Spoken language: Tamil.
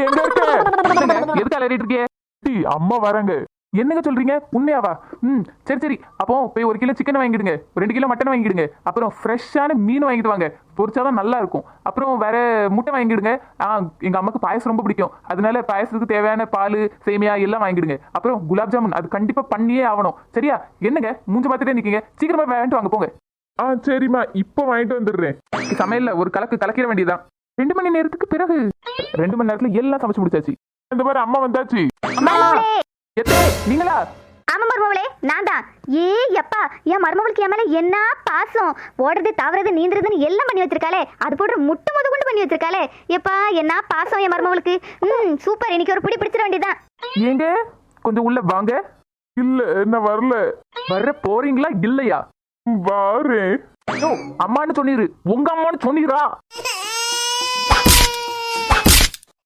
எங்க இருக்க? எதுக்கு அலறிட்டு இருக்கே? அம்மா வராங்க. என்னங்க சொல்றீங்க? உண்மையாவா? சரி சரி. அப்போ போய் 1 கிலோ சிக்கன் வாங்கிடுங்க, 2 கிலோ மட்டன் வாங்கிடுங்க, அப்புறம் ஃப்ரெஷ்ஷான மீன் வாங்கிட்டு வாங்க, பொரிச்சாதான் நல்லா இருக்கும். அப்புறம் வேற முட்டை வாங்கிடுங்க. எங்க அம்மாக்கு பாயசம் ரொம்ப பிடிக்கும், அதனால பாயசத்துக்கு தேவையான பால் சேமியா எல்லாம் வாங்கிடுங்க. அப்புறம் குலாப் ஜாமுன் அது கண்டிப்பா பண்ணியே ஆகணும். சரியா? என்னங்க மூஞ்ச பார்த்துட்டே நிக்கீங்க, சீக்கிரமா வாங்கிட்டு வாங்க போங்க. சரிம்மா, இப்போ வாங்கிட்டு வந்துடுறேன். சமையல்ல ஒரு கலக்கிற வேண்டியதான். 2 மணி நேரத்துக்கு பிறகு 2 மணி நேரத்துல எல்லாம் சமைச்சு முடிச்சாச்சு. இந்த மாதிரி அம்மா வந்தாச்சு. நீங்களா? ஆமா மருமவளே, நான் தான். எப்பா, என் மருமவளுக்கு என் மேல என்ன பாசம்! ஓடுறது தவறது நீந்துறதுன்னு எல்லாம் பண்ணி வச்சிருக்காளே, அது போடுற முட்டு முத கொண்டு பண்ணி வச்சிருக்காளே. எப்பா, என்ன பாசம் என் மருமவளுக்கு! சூப்பர், இன்னைக்கு ஒரு பிடி பிடிச்சிட வேண்டியதான். ஏங்க கொஞ்சம் உள்ள வாங்க. இல்ல, என்ன வரல. வர போறீங்களா இல்லையா? வாரேன். அம்மான்னு சொன்னீரு, உங்க அம்மான்னு சொன்னீரா?